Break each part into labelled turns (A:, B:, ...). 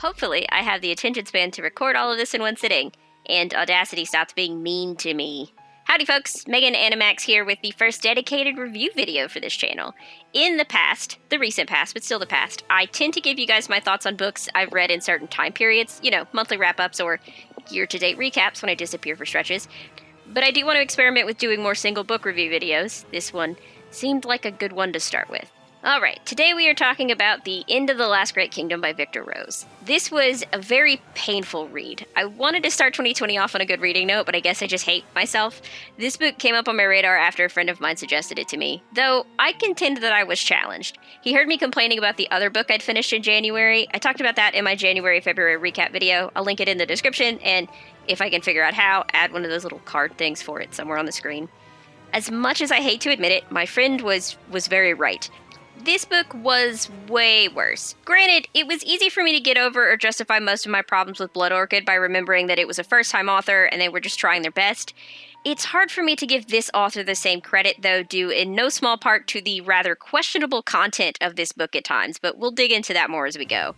A: hopefully I have the attention span to record all of this in one sitting, and Audacity stops being mean to me. Howdy folks, Megan Animax here with the first dedicated review video for this channel. In the past, the recent past, but still the past, I tend to give you guys my thoughts on books I've read in certain time periods, monthly wrap-ups or year-to-date recaps when I disappear for stretches. But I do want to experiment with doing more single book review videos. This one seemed like a good one to start with. Alright, today we are talking about The End of the Last Great Kingdom by Victor Rose. This was a very painful read. I wanted to start 2020 off on a good reading note, but I guess I just hate myself. This book came up on my radar after a friend of mine suggested it to me, though I contend that I was challenged. He heard me complaining about the other book I'd finished in January. I talked about that in my January-February recap video. I'll link it in the description, and if I can figure out how, add one of those little card things for it somewhere on the screen. As much as I hate to admit it, my friend was very right. This book was way worse. Granted, it was easy for me to get over or justify most of my problems with Blood Orchid by remembering that it was a first-time author and they were just trying their best. It's hard for me to give this author the same credit, though, due in no small part to the rather questionable content of this book at times, but we'll dig into that more as we go.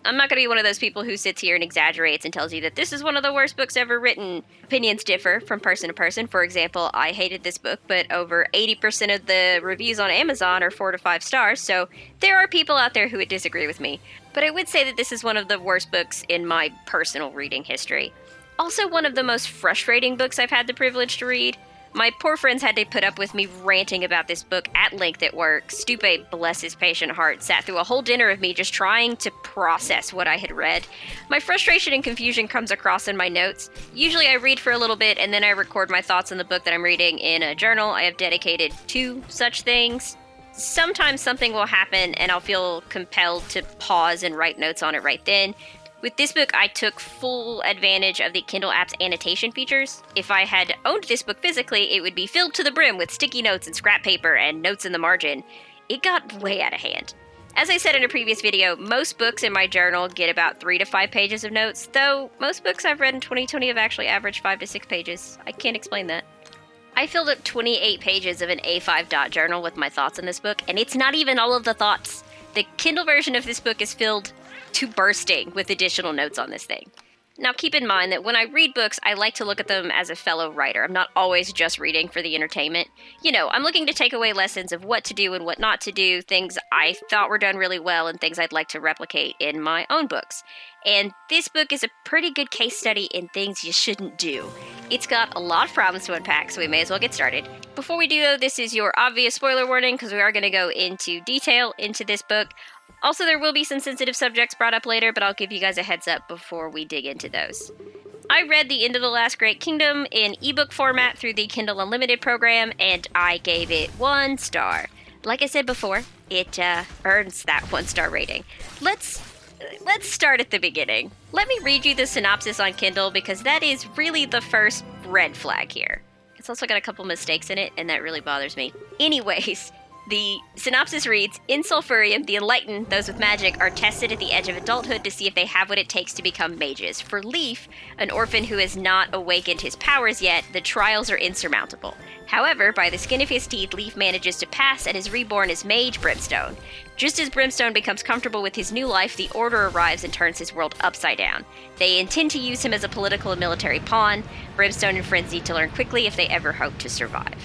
A: I'm not going to be one of those people who sits here and exaggerates and tells you that this is one of the worst books ever written. Opinions differ from person to person. For example, I hated this book, but over 80% of the reviews on Amazon are 4 to 5 stars, so there are people out there who would disagree with me. But I would say that this is one of the worst books in my personal reading history. Also one of the most frustrating books I've had the privilege to read. My poor friends had to put up with me ranting about this book at length at work. Stupe, bless his patient heart, sat through a whole dinner of me just trying to process what I had read. My frustration and confusion comes across in my notes. Usually I read for a little bit and then I record my thoughts on the book that I'm reading in a journal I have dedicated to such things. Sometimes something will happen and I'll feel compelled to pause and write notes on it right then. With this book, I took full advantage of the Kindle app's annotation features. If I had owned this book physically, it would be filled to the brim with sticky notes and scrap paper and notes in the margin. It got way out of hand. As I said in a previous video, most books in my journal get about 3 to 5 pages of notes, though most books I've read in 2020 have actually averaged 5 to 6 pages. I can't explain that. I filled up 28 pages of an A5 dot journal with my thoughts on this book, and it's not even all of the thoughts. The Kindle version of this book is filled to bursting with additional notes on this thing. Now keep in mind that when I read books, I like to look at them as a fellow writer. I'm not always just reading for the entertainment. I'm looking to take away lessons of what to do and what not to do, things I thought were done really well and things I'd like to replicate in my own books. And this book is a pretty good case study in things you shouldn't do. It's got a lot of problems to unpack, so we may as well get started. Before we do though, this is your obvious spoiler warning because we are going to go into detail into this book. Also, there will be some sensitive subjects brought up later, but I'll give you guys a heads up before we dig into those. I read The End of the Last Great Kingdom in ebook format through the Kindle Unlimited program, and I gave it 1 star. Like I said before, it earns that 1-star rating. Let's start at the beginning. Let me read you the synopsis on Kindle because that is really the first red flag here. It's also got a couple mistakes in it, and that really bothers me. Anyways, the synopsis reads, in Sulfurium, the enlightened, those with magic, are tested at the edge of adulthood to see if they have what it takes to become mages. For Leaf, an orphan who has not awakened his powers yet, the trials are insurmountable. However, by the skin of his teeth, Leaf manages to pass and is reborn as Mage Brimstone. Just as Brimstone becomes comfortable with his new life, the Order arrives and turns his world upside down. They intend to use him as a political and military pawn. Brimstone and friends need to learn quickly if they ever hope to survive.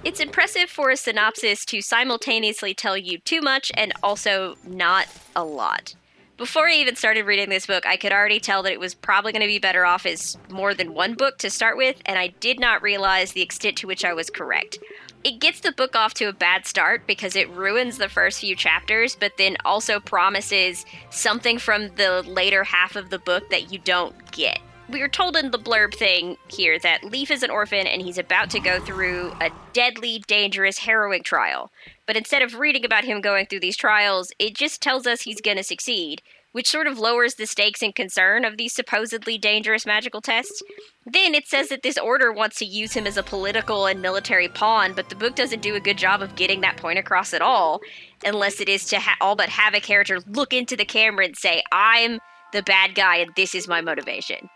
A: It's impressive for a synopsis to simultaneously tell you too much and also not a lot. Before I even started reading this book, I could already tell that it was probably going to be better off as more than one book to start with, and I did not realize the extent to which I was correct. It gets the book off to a bad start because it ruins the first few chapters, but then also promises something from the later half of the book that you don't get. We are told in the blurb thing here that Leaf is an orphan and he's about to go through a deadly, dangerous, harrowing trial. But instead of reading about him going through these trials, it just tells us he's gonna succeed, which sort of lowers the stakes and concern of these supposedly dangerous magical tests. Then it says that this order wants to use him as a political and military pawn, but the book doesn't do a good job of getting that point across at all, unless it is to all but have a character look into the camera and say, I'm the bad guy and this is my motivation.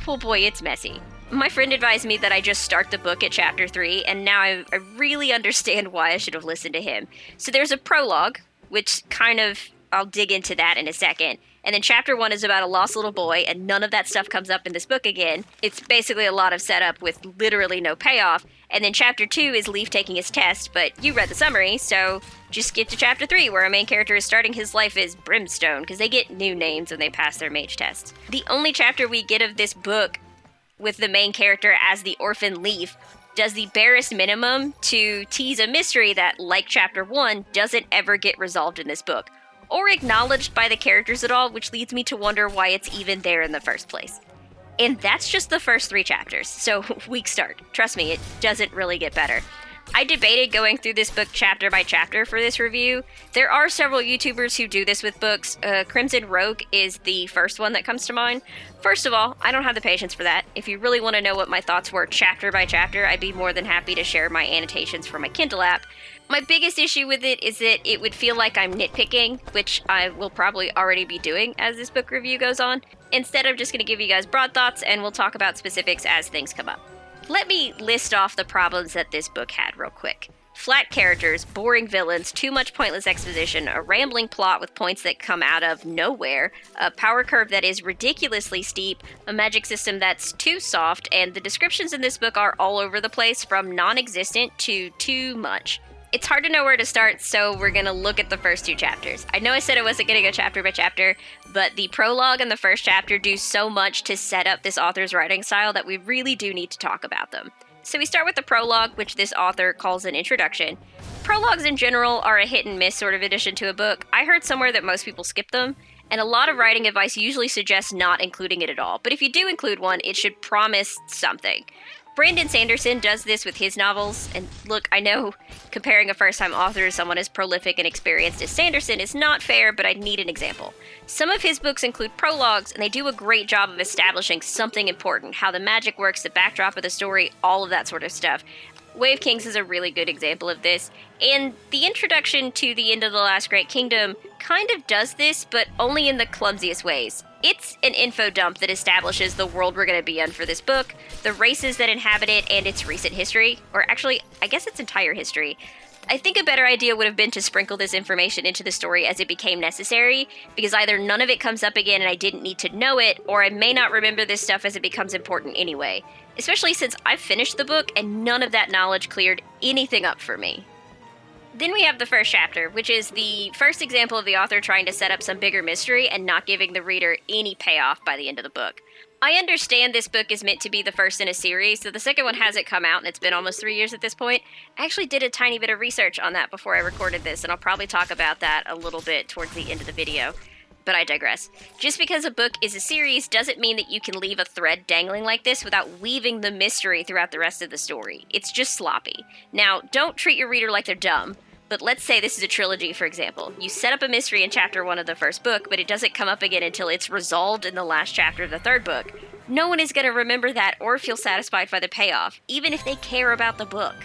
A: Oh boy, it's messy. My friend advised me that I just start the book at chapter 3, and now I really understand why I should have listened to him. So there's a prologue, which I'll dig into that in a second, And then chapter 1 is about a lost little boy, and none of that stuff comes up in this book again. It's basically a lot of setup with literally no payoff. And then chapter 2 is Leaf taking his test, but you read the summary, so just skip to chapter 3, where our main character is starting his life as Brimstone, because they get new names when they pass their mage tests. The only chapter we get of this book with the main character as the orphan Leaf does the barest minimum to tease a mystery that, like chapter 1, doesn't ever get resolved in this book, or acknowledged by the characters at all, which leads me to wonder why it's even there in the first place. And that's just the first 3 chapters, so weak start. Trust me, it doesn't really get better. I debated going through this book chapter by chapter for this review. There are several YouTubers who do this with books. Crimson Rogue is the first one that comes to mind. First of all, I don't have the patience for that. If you really want to know what my thoughts were chapter by chapter, I'd be more than happy to share my annotations from my Kindle app. My biggest issue with it is that it would feel like I'm nitpicking, which I will probably already be doing as this book review goes on. Instead, I'm just going to give you guys broad thoughts, and we'll talk about specifics as things come up. Let me list off the problems that this book had real quick. Flat characters, boring villains, too much pointless exposition, a rambling plot with points that come out of nowhere, a power curve that is ridiculously steep, a magic system that's too soft, and the descriptions in this book are all over the place, from non-existent to too much. It's hard to know where to start, so we're gonna look at the first 2 chapters. I know I said I wasn't gonna go chapter by chapter, but the prologue and the first chapter do so much to set up this author's writing style that we really do need to talk about them. So we start with the prologue, which this author calls an introduction. Prologues in general are a hit and miss sort of addition to a book. I heard somewhere that most people skip them, and a lot of writing advice usually suggests not including it at all. But if you do include one, it should promise something. Brandon Sanderson does this with his novels, and look, I know comparing a first-time author to someone as prolific and experienced as Sanderson is not fair, but I need an example. Some of his books include prologues, and they do a great job of establishing something important, how the magic works, the backdrop of the story, all of that sort of stuff. Way of Kings is a really good example of this, and the introduction to The End of the Last Great Kingdom kind of does this, but only in the clumsiest ways. It's an info dump that establishes the world we're going to be in for this book, the races that inhabit it, and its recent history, or actually, I guess its entire history. I think a better idea would have been to sprinkle this information into the story as it became necessary, because either none of it comes up again and I didn't need to know it, or I may not remember this stuff as it becomes important anyway. Especially since I've finished the book and none of that knowledge cleared anything up for me. Then we have the first chapter, which is the first example of the author trying to set up some bigger mystery and not giving the reader any payoff by the end of the book. I understand this book is meant to be the first in a series, so the second one hasn't come out and it's been almost 3 years at this point. I actually did a tiny bit of research on that before I recorded this, and I'll probably talk about that a little bit towards the end of the video. But I digress. Just because a book is a series doesn't mean that you can leave a thread dangling like this without weaving the mystery throughout the rest of the story. It's just sloppy. Now, don't treat your reader like they're dumb, but let's say this is a trilogy, for example. You set up a mystery in chapter 1 of the first book, but it doesn't come up again until it's resolved in the last chapter of the third book. No one is going to remember that or feel satisfied by the payoff, even if they care about the book.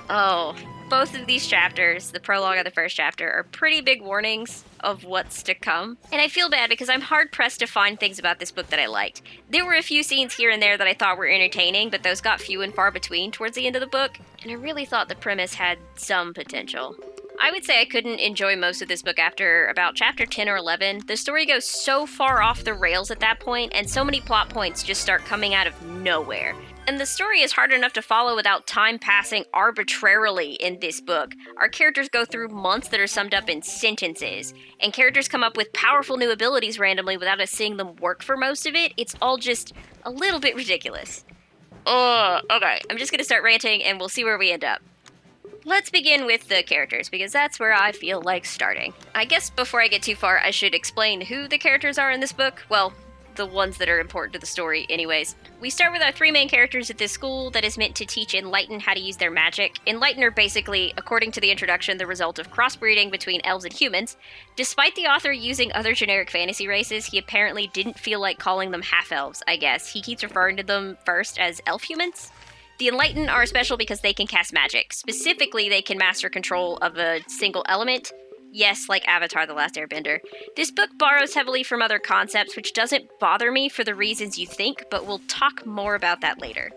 A: Oh, both of these chapters, the prologue and the first chapter, are pretty big warnings of what's to come. And I feel bad because I'm hard-pressed to find things about this book that I liked. There were a few scenes here and there that I thought were entertaining, but those got few and far between towards the end of the book, and I really thought the premise had some potential. I would say I couldn't enjoy most of this book after about chapter 10 or 11. The story goes so far off the rails at that point, and so many plot points just start coming out of nowhere. And the story is hard enough to follow without time passing arbitrarily in this book. Our characters go through months that are summed up in sentences, and characters come up with powerful new abilities randomly without us seeing them work for most of it. It's all just a little bit ridiculous. Okay, I'm just gonna start ranting and we'll see where we end up. Let's begin with the characters, because that's where I feel like starting. I guess before I get too far, I should explain who the characters are in this book. Well, the ones that are important to the story anyways. We start with our 3 main characters at this school that is meant to teach Enlighten how to use their magic. Enlighten are basically, according to the introduction, the result of crossbreeding between elves and humans. Despite the author using other generic fantasy races, he apparently didn't feel like calling them half-elves, I guess. He keeps referring to them first as elf humans. The Enlighten are special because they can cast magic. Specifically, they can master control of a single element. Yes, like Avatar: The Last Airbender. This book borrows heavily from other concepts, which doesn't bother me for the reasons you think, but we'll talk more about that later.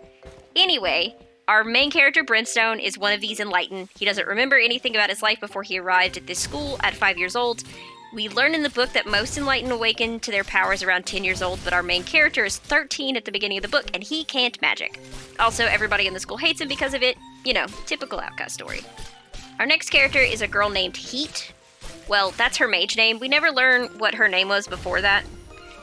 A: Anyway, our main character, Brimstone, is one of these Enlighten. He doesn't remember anything about his life before he arrived at this school at 5 years old. We learn in the book that most Enlightened awaken to their powers around 10 years old, but our main character is 13 at the beginning of the book, and he can't magic. Also, everybody in the school hates him because of it. You know, typical outcast story. Our next character is a girl named Heat. Well, that's her mage name. We never learn what her name was before that.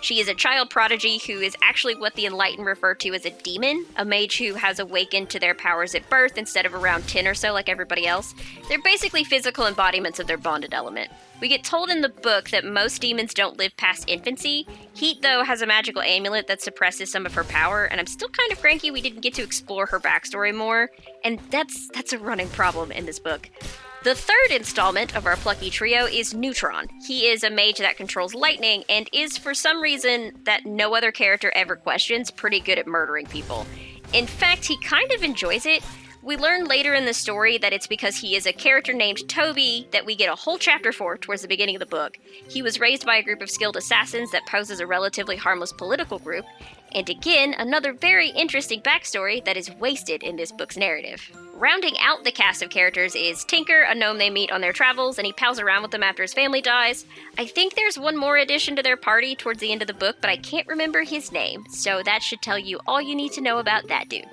A: She is a child prodigy who is actually what the Enlightened refer to as a demon, a mage who has awakened to their powers at birth instead of around 10 or so like everybody else. They're basically physical embodiments of their bonded element. We get told in the book that most demons don't live past infancy. Heat, though, has a magical amulet that suppresses some of her power, and I'm still kind of cranky we didn't get to explore her backstory more, and that's a running problem in this book. The third installment of our plucky trio is Neutron. He is a mage that controls lightning and is, for some reason that no other character ever questions, pretty good at murdering people. In fact, he kind of enjoys it. We learn later in the story that it's because he is a character named Toby that we get a whole chapter for towards the beginning of the book. He was raised by a group of skilled assassins that poses a relatively harmless political group. And again, another very interesting backstory that is wasted in this book's narrative. Rounding out the cast of characters is Tinker, a gnome they meet on their travels, and he pals around with them after his family dies. I think there's one more addition to their party towards the end of the book, but I can't remember his name, so that should tell you all you need to know about that dude.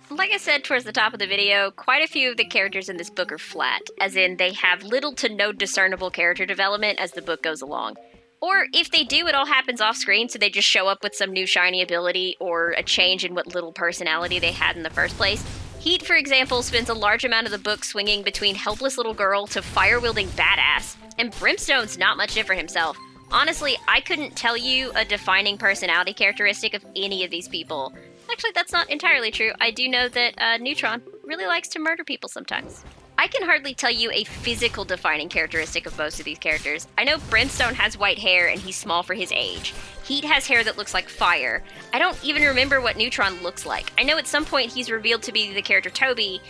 A: Like I said towards the top of the video, quite a few of the characters in this book are flat, as in they have little to no discernible character development as the book goes along. Or if they do, it all happens off screen, so they just show up with some new shiny ability or a change in what little personality they had in the first place. Heat, for example, spends a large amount of the book swinging between helpless little girl to fire-wielding badass, and Brimstone's not much different himself. Honestly, I couldn't tell you a defining personality characteristic of any of these people. Actually, that's not entirely true. I do know that Neutron really likes to murder people sometimes. I can hardly tell you a physical defining characteristic of most of these characters. I know Brimstone has white hair and he's small for his age. Heat has hair that looks like fire. I don't even remember what Neutron looks like. I know at some point he's revealed to be the character Toby.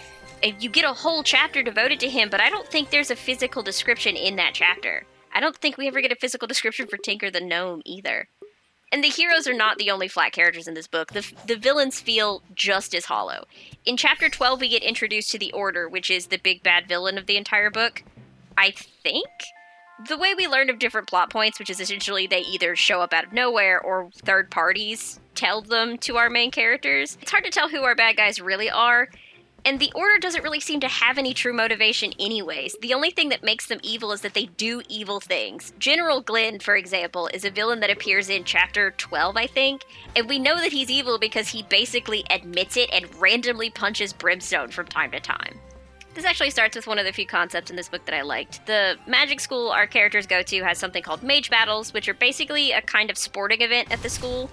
A: You get a whole chapter devoted to him, but I don't think there's a physical description in that chapter. I don't think we ever get a physical description for Tinker the Gnome either. And the heroes are not the only flat characters in this book. The villains feel just as hollow. In Chapter 12, we get introduced to the Order, which is the big bad villain of the entire book. I think? The way we learn of different plot points, which is essentially they either show up out of nowhere or third parties tell them to our main characters. It's hard to tell who our bad guys really are. And the Order doesn't really seem to have any true motivation anyways. The only thing that makes them evil is that they do evil things. General Glenn, for example, is a villain that appears in Chapter 12, I think. And we know that he's evil because he basically admits it and randomly punches Brimstone from time to time. This actually starts with one of the few concepts in this book that I liked. The magic school our characters go to has something called mage battles, which are basically a kind of sporting event at the school.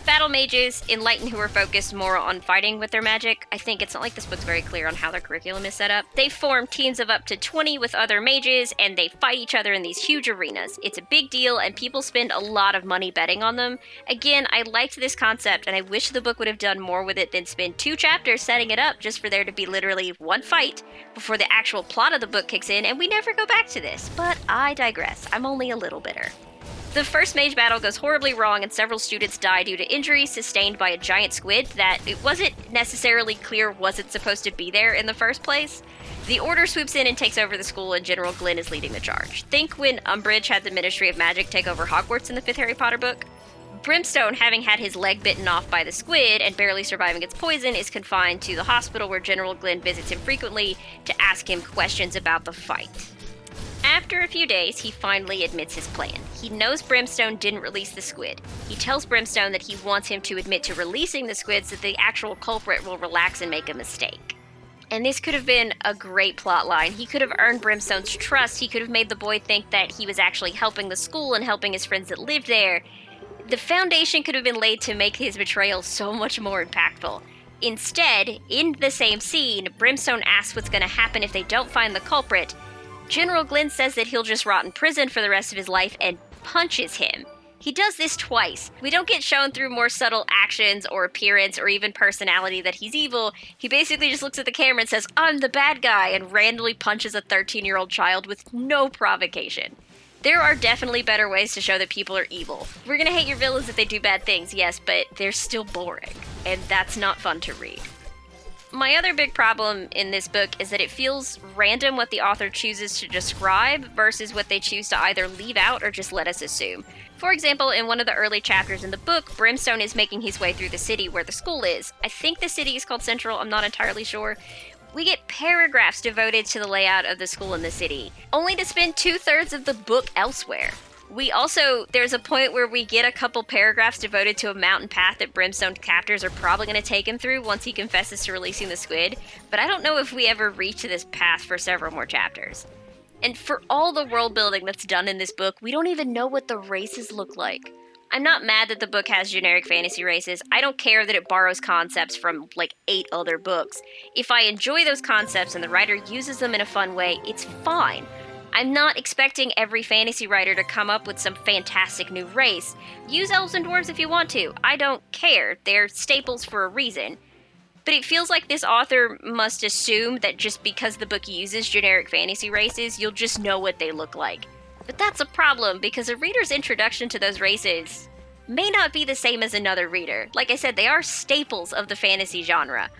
A: Battle mages, Enlightened who are focused more on fighting with their magic. I think it's not like this book's very clear on how their curriculum is set up. They form teams of up to 20 with other mages, and they fight each other in these huge arenas. It's a big deal, and people spend a lot of money betting on them. Again, I liked this concept, and I wish the book would have done more with it than spend 2 chapters setting it up just for there to be literally one fight before the actual plot of the book kicks in, and we never go back to this. But I digress. I'm only a little bitter. The first mage battle goes horribly wrong and several students die due to injuries sustained by a giant squid that it wasn't necessarily clear wasn't supposed to be there in the first place. The Order swoops in and takes over the school and General Glenn is leading the charge. Think when Umbridge had the Ministry of Magic take over Hogwarts in the 5th Harry Potter book? Brimstone, having had his leg bitten off by the squid and barely surviving its poison, is confined to the hospital where General Glenn visits him frequently to ask him questions about the fight. After a few days, he finally admits his plan. He knows Brimstone didn't release the squid. He tells Brimstone that he wants him to admit to releasing the squid so the actual culprit will relax and make a mistake. And this could have been a great plot line. He could have earned Brimstone's trust. He could have made the boy think that he was actually helping the school and helping his friends that lived there. The foundation could have been laid to make his betrayal so much more impactful. Instead, in the same scene, Brimstone asks what's going to happen if they don't find the culprit. General Glenn says that he'll just rot in prison for the rest of his life and punches him. He does this twice. We don't get shown through more subtle actions or appearance or even personality that he's evil. He basically just looks at the camera and says, "I'm the bad guy," and randomly punches a 13-year-old child with no provocation. There are definitely better ways to show that people are evil. We're gonna hate your villains if they do bad things, yes, but they're still boring, and that's not fun to read. My other big problem in this book is that it feels random what the author chooses to describe versus what they choose to either leave out or just let us assume. For example, in one of the early chapters in the book, Brimstone is making his way through the city where the school is. I think the city is called Central, I'm not entirely sure. We get paragraphs devoted to the layout of the school in the city, only to spend 2/3 of the book elsewhere. There's a point where we get a couple paragraphs devoted to a mountain path that Brimstone's captors are probably going to take him through once he confesses to releasing the squid, but I don't know if we ever reach this path for several more chapters. And for all the world building that's done in this book, we don't even know what the races look like. I'm not mad that the book has generic fantasy races. I don't care that it borrows concepts from like 8 other books. If I enjoy those concepts and the writer uses them in a fun way, it's fine. I'm not expecting every fantasy writer to come up with some fantastic new race. Use elves and dwarves if you want to. I don't care. They're staples for a reason. But it feels like this author must assume that just because the book uses generic fantasy races, you'll just know what they look like. But that's a problem, because a reader's introduction to those races may not be the same as another reader. Like I said, they are staples of the fantasy genre.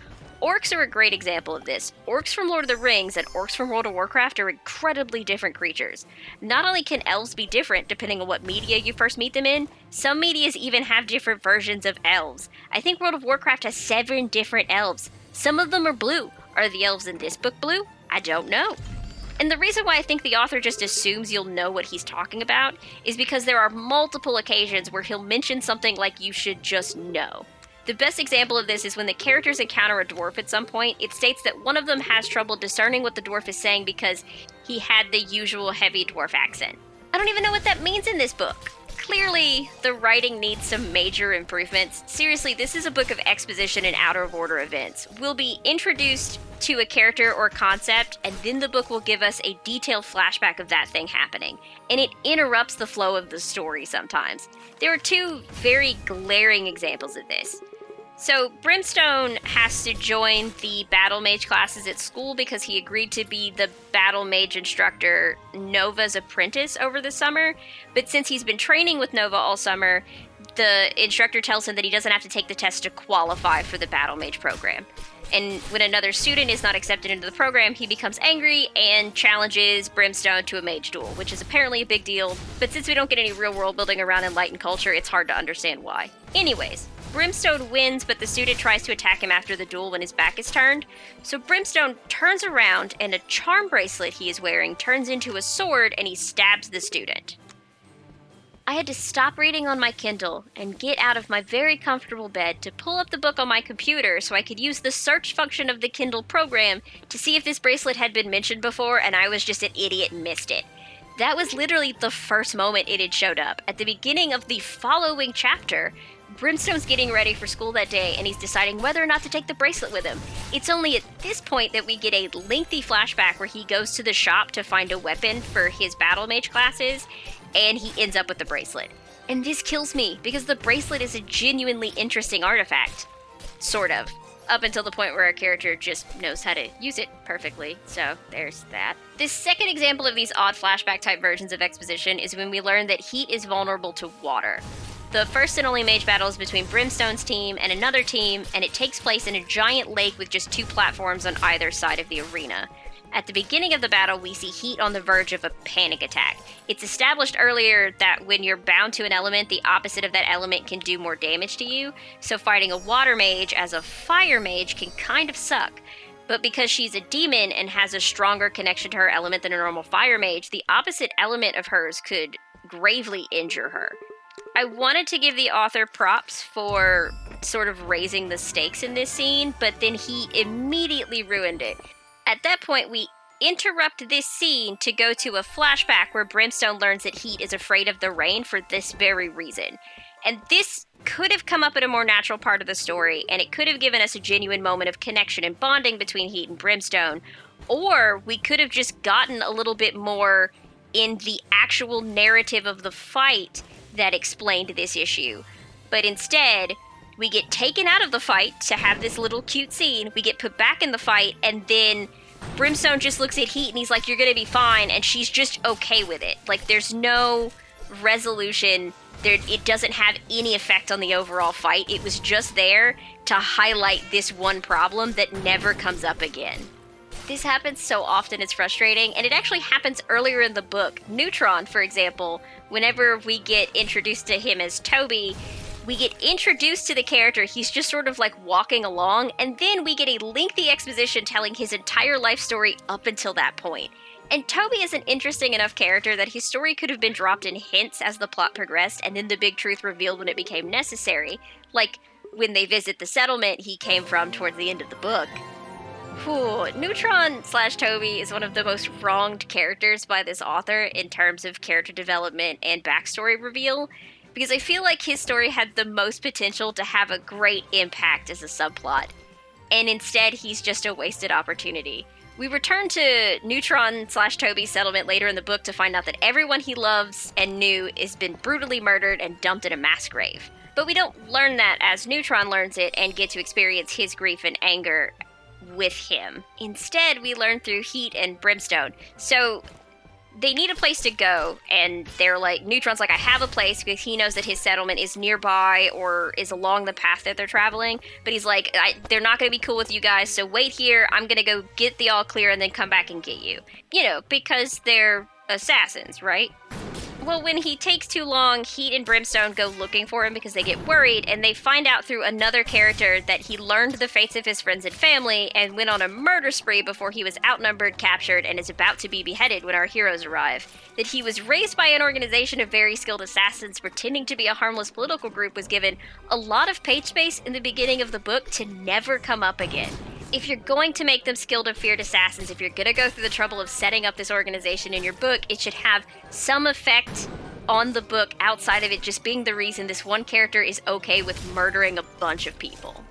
A: Orcs are a great example of this. Orcs from Lord of the Rings and orcs from World of Warcraft are incredibly different creatures. Not only can elves be different depending on what media you first meet them in, some medias even have different versions of elves. I think World of Warcraft has 7 different elves. Some of them are blue. Are the elves in this book blue? I don't know. And the reason why I think the author just assumes you'll know what he's talking about is because there are multiple occasions where he'll mention something like you should just know. The best example of this is when the characters encounter a dwarf at some point. It states that one of them has trouble discerning what the dwarf is saying because he had the usual heavy dwarf accent. I don't even know what that means in this book. Clearly, the writing needs some major improvements. Seriously, this is a book of exposition and out-of-order events. We'll be introduced to a character or concept, and then the book will give us a detailed flashback of that thing happening. And it interrupts the flow of the story sometimes. There are 2 very glaring examples of this. So Brimstone has to join the battle mage classes at school because he agreed to be the battle mage instructor, Nova's apprentice, over the summer. But since he's been training with Nova all summer, the instructor tells him that he doesn't have to take the test to qualify for the battle mage program. And when another student is not accepted into the program, he becomes angry and challenges Brimstone to a mage duel, which is apparently a big deal. But since we don't get any real world building around Enlightened culture, it's hard to understand why. Anyways, Brimstone wins, but the student tries to attack him after the duel when his back is turned. So Brimstone turns around and a charm bracelet he is wearing turns into a sword and he stabs the student. I had to stop reading on my Kindle and get out of my very comfortable bed to pull up the book on my computer so I could use the search function of the Kindle program to see if this bracelet had been mentioned before, and I was just an idiot and missed it. That was literally the first moment it had showed up. At the beginning of the following chapter, Brimstone's getting ready for school that day, and he's deciding whether or not to take the bracelet with him. It's only at this point that we get a lengthy flashback where he goes to the shop to find a weapon for his battle mage classes, and he ends up with the bracelet. And this kills me, because the bracelet is a genuinely interesting artifact. Sort of. Up until the point where our character just knows how to use it perfectly, so there's that. The second example of these odd flashback type versions of exposition is when we learn that heat is vulnerable to water. The first and only mage battle is between Brimstone's team and another team, and it takes place in a giant lake with just 2 platforms on either side of the arena. At the beginning of the battle, we see Heat on the verge of a panic attack. It's established earlier that when you're bound to an element, the opposite of that element can do more damage to you, so fighting a water mage as a fire mage can kind of suck. But because she's a demon and has a stronger connection to her element than a normal fire mage, the opposite element of hers could gravely injure her. I wanted to give the author props for sort of raising the stakes in this scene, but then he immediately ruined it. At that point, we interrupt this scene to go to a flashback where Brimstone learns that Heat is afraid of the rain for this very reason. And this could have come up at a more natural part of the story, and it could have given us a genuine moment of connection and bonding between Heat and Brimstone, or we could have just gotten a little bit more in the actual narrative of the fight that explained this issue. But instead, we get taken out of the fight to have this little cute scene, we get put back in the fight, and then Brimstone just looks at Heat and he's like, "You're gonna be fine," and she's just okay with it. Like, there's no resolution It doesn't have any effect on the overall fight. It was just there to highlight this one problem that never comes up again. This happens so often, it's frustrating, and it actually happens earlier in the book. Neutron, for example, whenever we get introduced to him as Toby, we get introduced to the character, he's just sort of like walking along, and then we get a lengthy exposition telling his entire life story up until that point. And Toby is an interesting enough character that his story could have been dropped in hints as the plot progressed, and then the big truth revealed when it became necessary. Like, when they visit the settlement he came from towards the end of the book. Neutron/Toby is one of the most wronged characters by this author in terms of character development and backstory reveal, because I feel like his story had the most potential to have a great impact as a subplot, and instead he's just a wasted opportunity. We return to Neutron/Toby's settlement later in the book to find out that everyone he loves and knew has been brutally murdered and dumped in a mass grave. But we don't learn that as Neutron learns it and get to experience his grief and anger with him. Instead, we learn through Heat and Brimstone. So they need a place to go, and they're like, Neutron's like, I have a place, because he knows that his settlement is nearby or is along the path that they're traveling, but he's like, they're not going to be cool with you guys, so wait here, I'm going to go get the all clear and then come back and get you. You know, because they're assassins, right? Well, when he takes too long, Heat and Brimstone go looking for him because they get worried, and they find out through another character that he learned the fates of his friends and family and went on a murder spree before he was outnumbered, captured, and is about to be beheaded when our heroes arrive. That he was raised by an organization of very skilled assassins pretending to be a harmless political group was given a lot of page space in the beginning of the book to never come up again. If you're going to make them skilled and feared assassins, if you're going to go through the trouble of setting up this organization in your book, it should have some effect on the book outside of it just being the reason this one character is okay with murdering a bunch of people.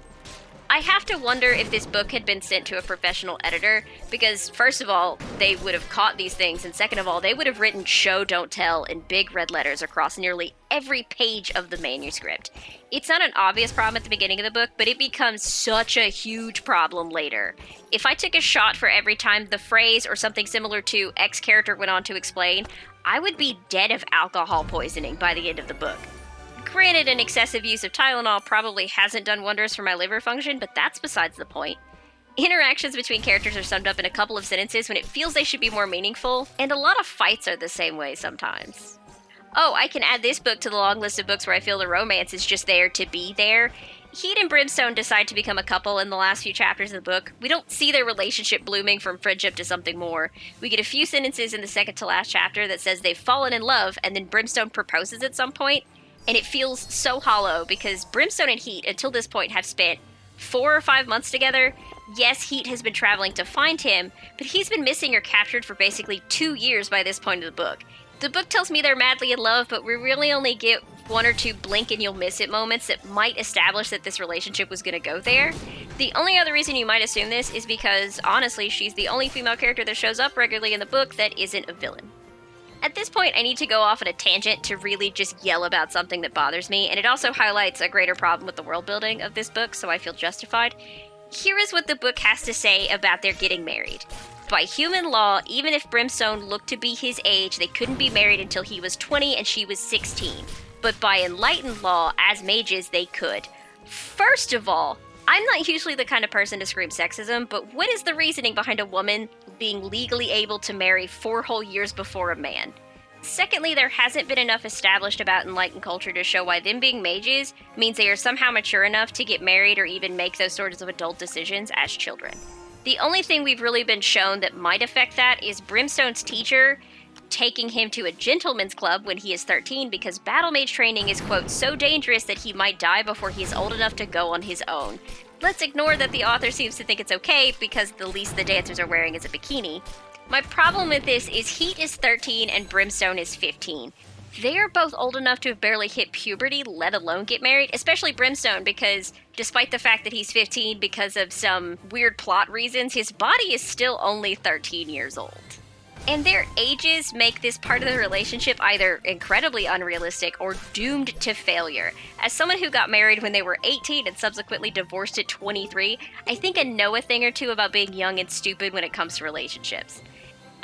A: I have to wonder if this book had been sent to a professional editor, because first of all, they would have caught these things, and second of all, they would have written show, don't tell in big red letters across nearly every page of the manuscript. It's not an obvious problem at the beginning of the book, but it becomes such a huge problem later. If I took a shot for every time the phrase or something similar to X character went on to explain, I would be dead of alcohol poisoning by the end of the book. Granted, an excessive use of Tylenol probably hasn't done wonders for my liver function, but that's besides the point. Interactions between characters are summed up in a couple of sentences when it feels they should be more meaningful, and a lot of fights are the same way sometimes. Oh, I can add this book to the long list of books where I feel the romance is just there to be there. Heat and Brimstone decide to become a couple in the last few chapters of the book. We don't see their relationship blooming from friendship to something more. We get a few sentences in the second to last chapter that says they've fallen in love, and then Brimstone proposes at some point. And it feels so hollow because Brimstone and Heat, until this point, have spent 4 or 5 months together. Yes, Heat has been traveling to find him, but he's been missing or captured for basically 2 years by this point of the book. The book tells me they're madly in love, but we really only get 1 or 2 blink and you'll miss it moments that might establish that this relationship was going to go there. The only other reason you might assume this is because, honestly, she's the only female character that shows up regularly in the book that isn't a villain. At this point, I need to go off on a tangent to really just yell about something that bothers me, and it also highlights a greater problem with the world building of this book, so I feel justified. Here is what the book has to say about their getting married. By human law, even if Brimstone looked to be his age, they couldn't be married until he was 20 and she was 16. But by enlightened law, as mages, they could. First of all, I'm not usually the kind of person to scream sexism, but what is the reasoning behind a woman being legally able to marry 4 whole years before a man? Secondly, there hasn't been enough established about enlightened culture to show why them being mages means they are somehow mature enough to get married or even make those sorts of adult decisions as children. The only thing we've really been shown that might affect that is Brimstone's teacher taking him to a gentleman's club when he is 13 because battle mage training is, quote, so dangerous that he might die before he is old enough to go on his own. Let's ignore that the author seems to think it's okay because the least the dancers are wearing is a bikini. My problem with this is Heat is 13 and Brimstone is 15. They are both old enough to have barely hit puberty, let alone get married, especially Brimstone, because despite the fact that he's 15 because of some weird plot reasons, his body is still only 13 years old. And their ages make this part of the relationship either incredibly unrealistic or doomed to failure. As someone who got married when they were 18 and subsequently divorced at 23, I think I know a thing or two about being young and stupid when it comes to relationships.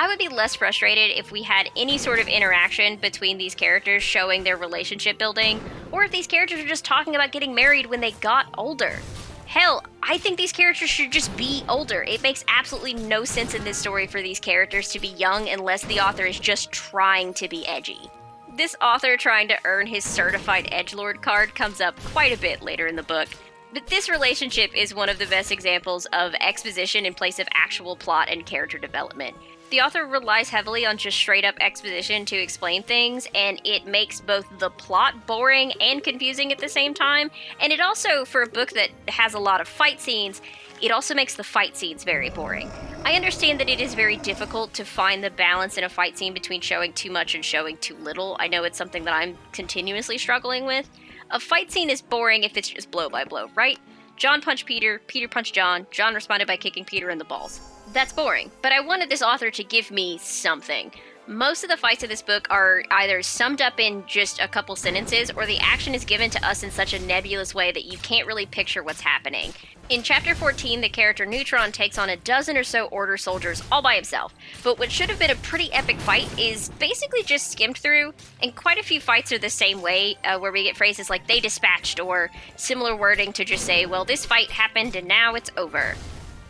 A: I would be less frustrated if we had any sort of interaction between these characters showing their relationship building, or if these characters are just talking about getting married when they got older. Hell, I think these characters should just be older. It makes absolutely no sense in this story for these characters to be young unless the author is just trying to be edgy. This author trying to earn his certified edgelord card comes up quite a bit later in the book, but this relationship is one of the best examples of exposition in place of actual plot and character development. The author relies heavily on just straight-up exposition to explain things, and it makes both the plot boring and confusing at the same time, and it also, for a book that has a lot of fight scenes, it also makes the fight scenes very boring. I understand that it is very difficult to find the balance in a fight scene between showing too much and showing too little. I know it's something that I'm continuously struggling with. A fight scene is boring if it's just blow by blow, right? John punched Peter, Peter punched John, John responded by kicking Peter in the balls. That's boring, but I wanted this author to give me something. Most of the fights of this book are either summed up in just a couple sentences, or the action is given to us in such a nebulous way that you can't really picture what's happening. In Chapter 14, the character Neutron takes on a dozen or so Order soldiers all by himself, but what should have been a pretty epic fight is basically just skimmed through, and quite a few fights are the same way, where we get phrases like "they dispatched," or similar wording to just say, well, this fight happened and now it's over.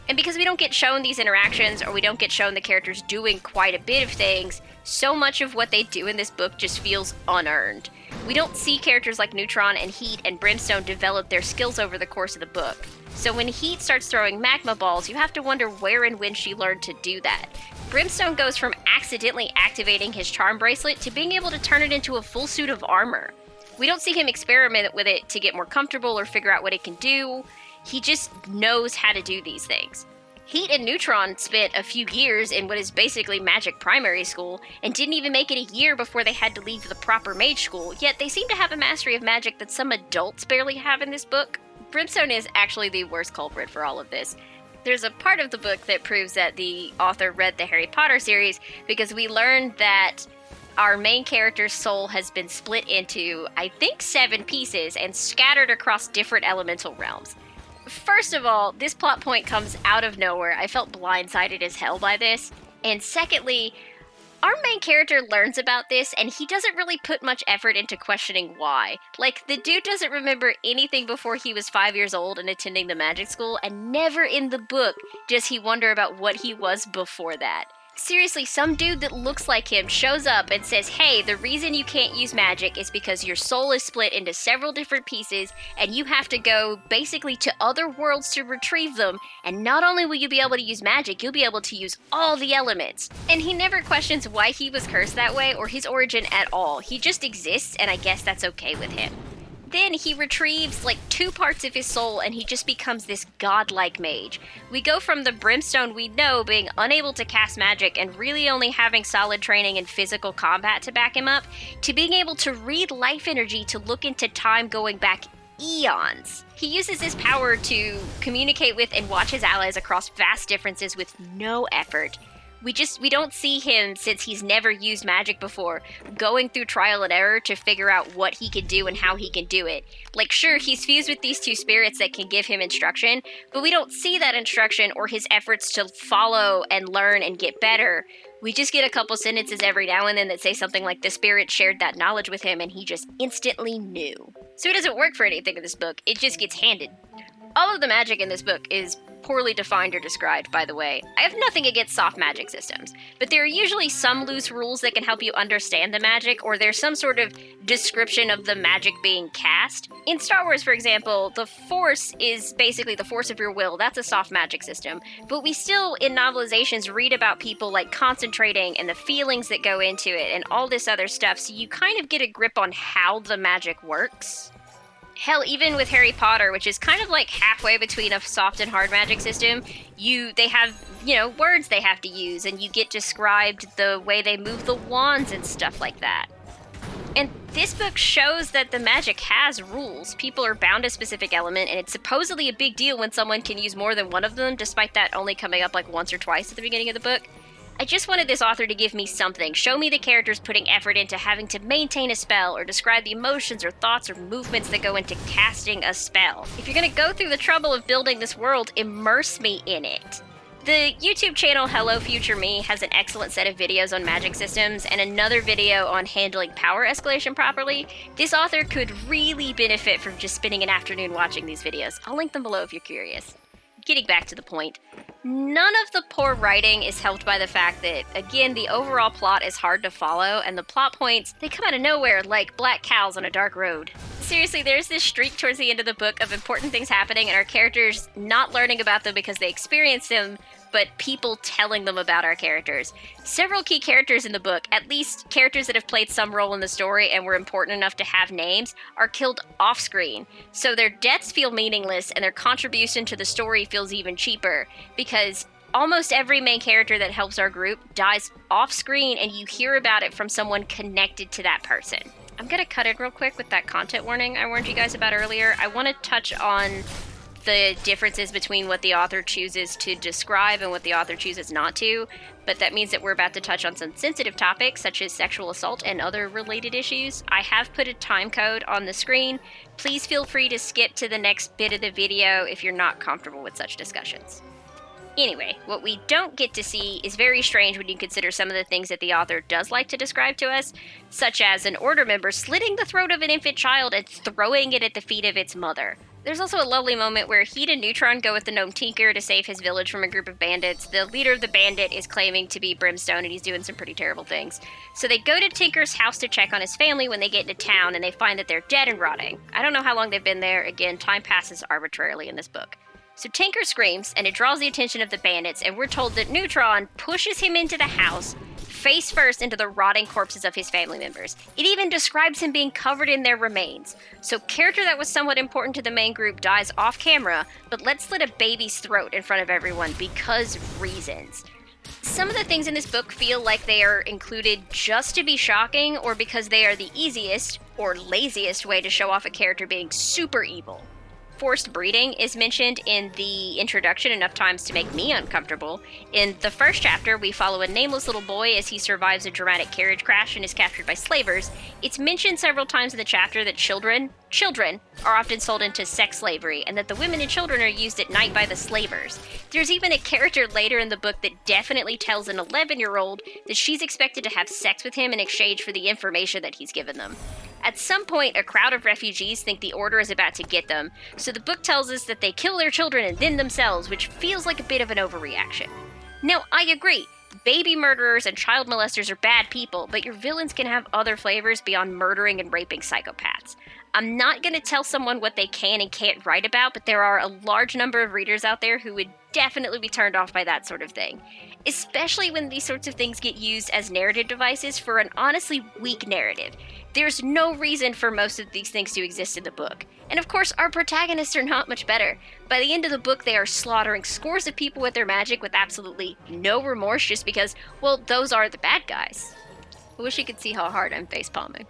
A: And because we don't get shown these interactions, or we don't get shown the characters doing quite a bit of things, so much of what they do in this book just feels unearned. We don't see characters like Neutron and Heat and Brimstone develop their skills over the course of the book. So when Heat starts throwing magma balls, you have to wonder where and when she learned to do that. Brimstone goes from accidentally activating his charm bracelet to being able to turn it into a full suit of armor. We don't see him experiment with it to get more comfortable or figure out what it can do. He just knows how to do these things. Heat and Neutron spent a few years in what is basically magic primary school, and didn't even make it a year before they had to leave the proper mage school, yet they seem to have a mastery of magic that some adults barely have in this book. Brimstone is actually the worst culprit for all of this. There's a part of the book that proves that the author read the Harry Potter series, because we learned that our main character's soul has been split into, I think, 7 pieces and scattered across different elemental realms. First of all, this plot point comes out of nowhere. I felt blindsided as hell by this. And secondly, our main character learns about this, and he doesn't really put much effort into questioning why. Like, the dude doesn't remember anything before he was 5 years old and attending the magic school, and never in the book does he wonder about what he was before that. Seriously, some dude that looks like him shows up and says, hey, the reason you can't use magic is because your soul is split into several different pieces, and you have to go basically to other worlds to retrieve them, and not only will you be able to use magic, you'll be able to use all the elements. And he never questions why he was cursed that way or his origin at all. He just exists, and I guess that's okay with him. Then he retrieves like 2 parts of his soul, and he just becomes this godlike mage. We go from the Brimstone we know being unable to cast magic and really only having solid training in physical combat to back him up, to being able to read life energy to look into time going back eons. He uses his power to communicate with and watch his allies across vast differences with no effort. We don't see him, since he's never used magic before, going through trial and error to figure out what he can do and how he can do it. Like, sure, he's fused with these 2 spirits that can give him instruction, but we don't see that instruction or his efforts to follow and learn and get better. We just get a couple sentences every now and then that say something like the spirit shared that knowledge with him and he just instantly knew. So it doesn't work for anything in this book, it just gets handed. All of the magic in this book is poorly defined or described, by the way. I have nothing against soft magic systems, but there are usually some loose rules that can help you understand the magic, or there's some sort of description of the magic being cast. In Star Wars, for example, the Force is basically the force of your will. That's a soft magic system. But we still, in novelizations, read about people like concentrating and the feelings that go into it and all this other stuff, so you kind of get a grip on how the magic works. Hell, even with Harry Potter, which is kind of like halfway between a soft and hard magic system, they have, words they have to use, and you get described the way they move the wands and stuff like that. And this book shows that the magic has rules. People are bound to a specific element, and it's supposedly a big deal when someone can use more than one of them, despite that only coming up like once or twice at the beginning of the book. I just wanted this author to give me something, show me the characters putting effort into having to maintain a spell, or describe the emotions or thoughts or movements that go into casting a spell. If you're gonna go through the trouble of building this world, immerse me in it. The YouTube channel Hello Future Me has an excellent set of videos on magic systems and another video on handling power escalation properly. This author could really benefit from just spending an afternoon watching these videos. I'll link them below if you're curious. Getting back to the point, none of the poor writing is helped by the fact that, again, the overall plot is hard to follow, and the plot points, they come out of nowhere like black cows on a dark road. Seriously, there's this streak towards the end of the book of important things happening and our characters not learning about them because they experienced them, but people telling them about our characters. Several key characters in the book, at least characters that have played some role in the story and were important enough to have names, are killed off-screen. So their deaths feel meaningless and their contribution to the story feels even cheaper, because almost every main character that helps our group dies off-screen and you hear about it from someone connected to that person. I'm gonna cut in real quick with that content warning I warned you guys about earlier. I want to touch on the differences between what the author chooses to describe and what the author chooses not to, but that means that we're about to touch on some sensitive topics such as sexual assault and other related issues. I have put a time code on the screen. Please feel free to skip to the next bit of the video if you're not comfortable with such discussions. Anyway, what we don't get to see is very strange when you consider some of the things that the author does like to describe to us, such as an order member slitting the throat of an infant child and throwing it at the feet of its mother. There's also a lovely moment where Heat and Neutron go with the gnome Tinker to save his village from a group of bandits. The leader of the bandit is claiming to be Brimstone, and he's doing some pretty terrible things. So they go to Tinker's house to check on his family when they get into town, and they find that they're dead and rotting. I don't know how long they've been there. Again, time passes arbitrarily in this book. So Tinker screams, and it draws the attention of the bandits, and we're told that Neutron pushes him into the house, face first into the rotting corpses of his family members. It even describes him being covered in their remains. So character that was somewhat important to the main group dies off camera, but let's slit a baby's throat in front of everyone because reasons. Some of the things in this book feel like they are included just to be shocking or because they are the easiest or laziest way to show off a character being super evil. Forced breeding is mentioned in the introduction enough times to make me uncomfortable. In the first chapter, we follow a nameless little boy as he survives a dramatic carriage crash and is captured by slavers. It's mentioned several times in the chapter that children are often sold into sex slavery, and that the women and children are used at night by the slavers. There's even a character later in the book that definitely tells an 11-year-old that she's expected to have sex with him in exchange for the information that he's given them. At some point, a crowd of refugees think the Order is about to get them, so the book tells us that they kill their children and then themselves, which feels like a bit of an overreaction. Now, I agree. Baby murderers and child molesters are bad people, but your villains can have other flavors beyond murdering and raping psychopaths. I'm not going to tell someone what they can and can't write about, but there are a large number of readers out there who would definitely be turned off by that sort of thing. Especially when these sorts of things get used as narrative devices for an honestly weak narrative. There's no reason for most of these things to exist in the book. And of course, our protagonists are not much better. By the end of the book, they are slaughtering scores of people with their magic with absolutely no remorse just because, well, those are the bad guys. I wish you could see how hard I'm facepalming.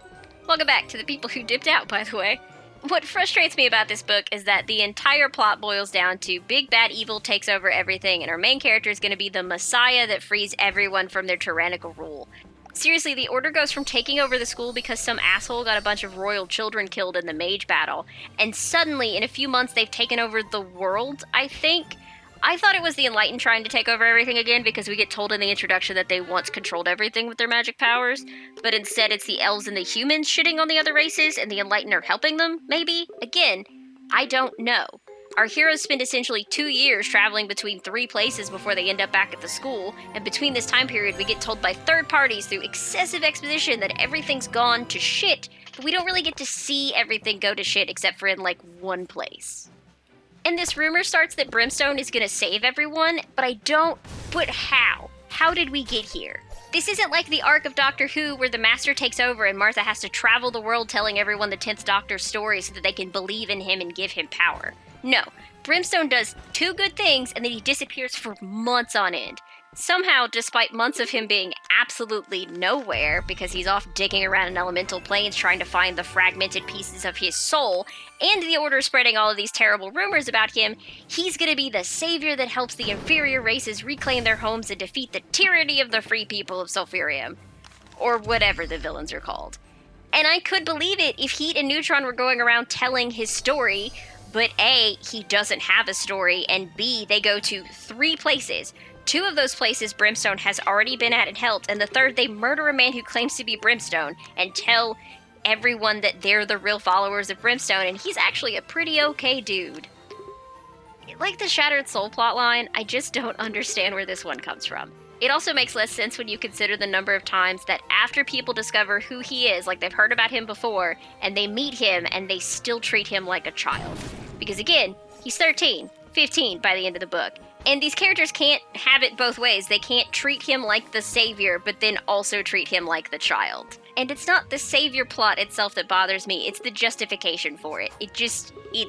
A: Welcome back to the people who dipped out, by the way. What frustrates me about this book is that the entire plot boils down to big bad evil takes over everything, and our main character is going to be the messiah that frees everyone from their tyrannical rule. Seriously, the Order goes from taking over the school because some asshole got a bunch of royal children killed in the mage battle, and suddenly, in a few months, they've taken over the world, I think? I thought it was the Enlightened trying to take over everything again because we get told in the introduction that they once controlled everything with their magic powers, but instead it's the elves and the humans shitting on the other races and the Enlightened are helping them, maybe? Again, I don't know. Our heroes spend essentially 2 years traveling between 3 places before they end up back at the school, and between this time period we get told by third parties through excessive exposition that everything's gone to shit, but we don't really get to see everything go to shit except for in like one place. And this rumor starts that Brimstone is gonna save everyone, but how? How did we get here? This isn't like the arc of Doctor Who where the Master takes over and Martha has to travel the world telling everyone the 10th Doctor's story so that they can believe in him and give him power. No, Brimstone does 2 good things and then he disappears for months on end. Somehow, despite months of him being absolutely nowhere because he's off digging around in elemental planes trying to find the fragmented pieces of his soul, and the Order spreading all of these terrible rumors about him, he's gonna be the savior that helps the inferior races reclaim their homes and defeat the tyranny of the free people of Sulfurium. Or whatever the villains are called. And I could believe it if Heat and Neutron were going around telling his story, but A, he doesn't have a story, and B, they go to 3 places. 2 of those places Brimstone has already been at and helped, and the third, they murder a man who claims to be Brimstone and tell everyone that they're the real followers of Brimstone, and he's actually a pretty okay dude. Like the Shattered Soul plotline, I just don't understand where this one comes from. It also makes less sense when you consider the number of times that after people discover who he is, like they've heard about him before, and they meet him and they still treat him like a child. Because again, he's 13, 15 by the end of the book. And these characters can't have it both ways. They can't treat him like the savior, but then also treat him like the child. And it's not the savior plot itself that bothers me, it's the justification for it.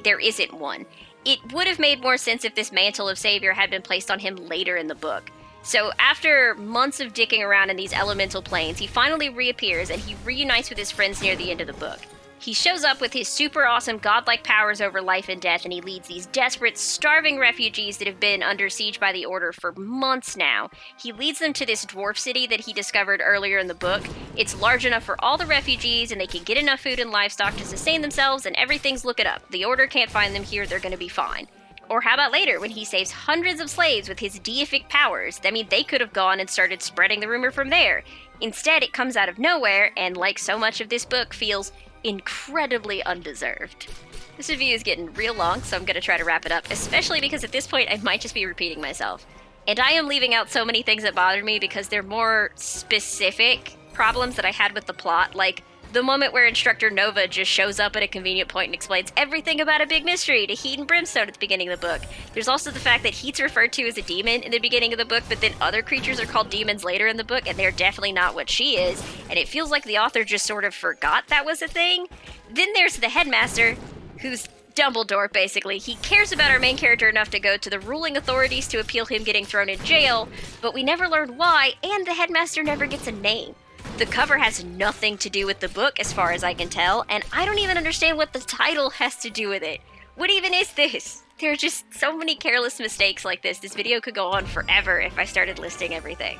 A: There isn't one. It would have made more sense if this mantle of savior had been placed on him later in the book. So after months of dicking around in these elemental planes, he finally reappears and he reunites with his friends near the end of the book. He shows up with his super awesome godlike powers over life and death, and he leads these desperate, starving refugees that have been under siege by the Order for months now. He leads them to this dwarf city that he discovered earlier in the book. It's large enough for all the refugees, and they can get enough food and livestock to sustain themselves, and everything's looking up. The Order can't find them here, they're gonna be fine. Or how about later, when he saves hundreds of slaves with his deific powers? I mean, they could have gone and started spreading the rumor from there. Instead, it comes out of nowhere, and like so much of this book, feels incredibly undeserved. This review is getting real long, so I'm going to try to wrap it up, especially because at this point I might just be repeating myself. And I am leaving out so many things that bothered me because they're more specific problems that I had with the plot, like the moment where Instructor Nova just shows up at a convenient point and explains everything about a big mystery to Heat and Brimstone at the beginning of the book. There's also the fact that Heat's referred to as a demon in the beginning of the book, but then other creatures are called demons later in the book, and they're definitely not what she is, and it feels like the author just sort of forgot that was a thing. Then there's the headmaster, who's Dumbledore, basically. He cares about our main character enough to go to the ruling authorities to appeal him getting thrown in jail, but we never learn why, and the headmaster never gets a name. The cover has nothing to do with the book, as far as I can tell, and I don't even understand what the title has to do with it. What even is this? There are just so many careless mistakes like this. This video could go on forever if I started listing everything.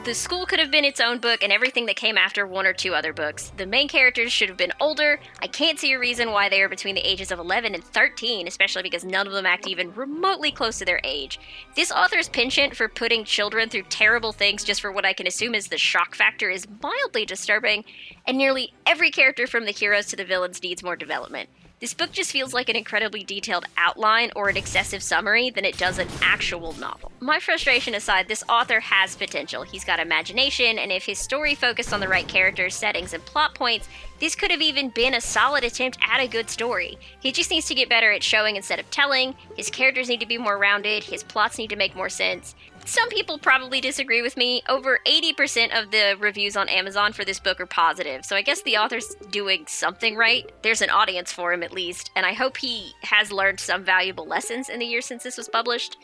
A: The school could have been its own book and everything that came after 1 or 2 other books. The main characters should have been older. I can't see a reason why they are between the ages of 11 and 13, especially because none of them act even remotely close to their age. This author's penchant for putting children through terrible things just for what I can assume is the shock factor is mildly disturbing, and nearly every character from the heroes to the villains needs more development. This book just feels like an incredibly detailed outline or an excessive summary than it does an actual novel. My frustration aside, this author has potential. He's got imagination, and if his story focused on the right characters, settings, and plot points, this could have even been a solid attempt at a good story. He just needs to get better at showing instead of telling, his characters need to be more rounded, his plots need to make more sense. Some people probably disagree with me. Over 80% of the reviews on Amazon for this book are positive, so I guess the author's doing something right. There's an audience for him at least, and I hope he has learned some valuable lessons in the years since this was published.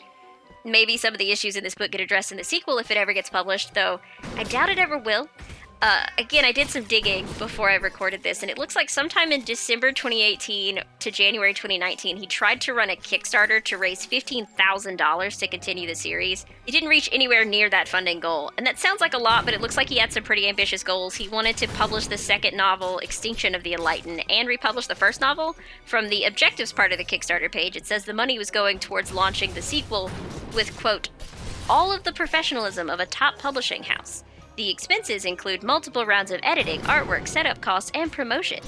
A: Maybe some of the issues in this book get addressed in the sequel if it ever gets published, though I doubt it ever will. Again, I did some digging before I recorded this, and it looks like sometime in December 2018 to January 2019, he tried to run a Kickstarter to raise $15,000 to continue the series. It didn't reach anywhere near that funding goal, and that sounds like a lot, but it looks like he had some pretty ambitious goals. He wanted to publish the second novel, Extinction of the Enlightened, and republish the first novel. From the objectives part of the Kickstarter page, it says the money was going towards launching the sequel with, quote, all of the professionalism of a top publishing house. The expenses include multiple rounds of editing, artwork, setup costs, and promotion.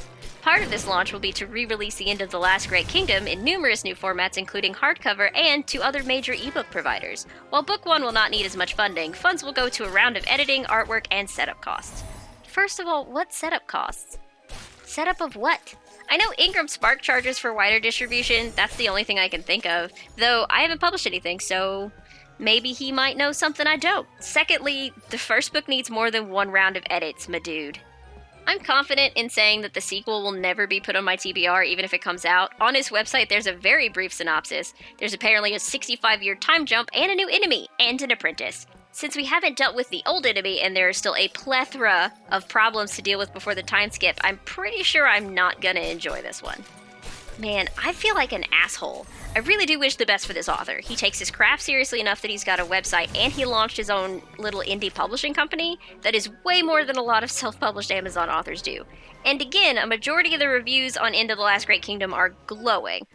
A: Part of this launch will be to re-release The End of the Last Great Kingdom in numerous new formats, including hardcover and to other major ebook providers. While Book 1 will not need as much funding, funds will go to a round of editing, artwork, and setup costs. First of all, what setup costs? Setup of what? I know Ingram Spark charges for wider distribution, that's the only thing I can think of, though I haven't published anything, so maybe he might know something I don't. Secondly, the first book needs more than 1 round of edits, my dude. I'm confident in saying that the sequel will never be put on my TBR, even if it comes out. On his website, there's a very brief synopsis. There's apparently a 65-year time jump and a new enemy, and an apprentice. Since we haven't dealt with the old enemy and there is still a plethora of problems to deal with before the time skip, I'm pretty sure I'm not gonna enjoy this one. Man, I feel like an asshole. I really do wish the best for this author. He takes his craft seriously enough that he's got a website, and he launched his own little indie publishing company that is way more than a lot of self-published Amazon authors do. And again, a majority of the reviews on End of the Last Great Kingdom are glowing.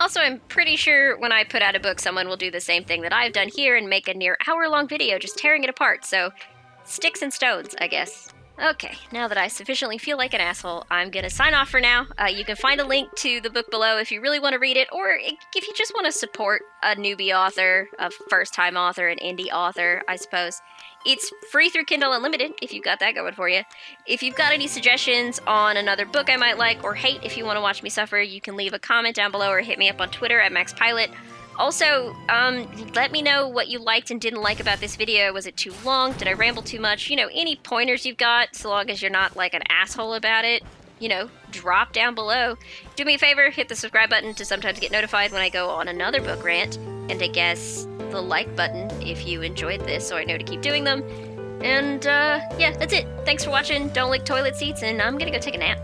A: Also, I'm pretty sure when I put out a book, someone will do the same thing that I've done here and make a near hour-long video just tearing it apart, so sticks and stones, I guess. Okay, now that I sufficiently feel like an asshole, I'm gonna sign off for now. You can find a link to the book below if you really want to read it, or if you just want to support a newbie author, a first-time author, an indie author, I suppose. It's free through Kindle Unlimited, if you've got that going for you. If you've got any suggestions on another book I might like, or hate if you want to watch me suffer, you can leave a comment down below or hit me up on Twitter at MaxPilot. Also, let me know what you liked and didn't like about this video. Was it too long? Did I ramble too much? You know, any pointers you've got, so long as you're not like an asshole about it, you know, drop down below. Do me a favor, hit the subscribe button to sometimes get notified when I go on another book rant, and I guess the like button if you enjoyed this so I know to keep doing them. And, yeah, that's it. Thanks for watching. Don't lick toilet seats, and I'm gonna go take a nap.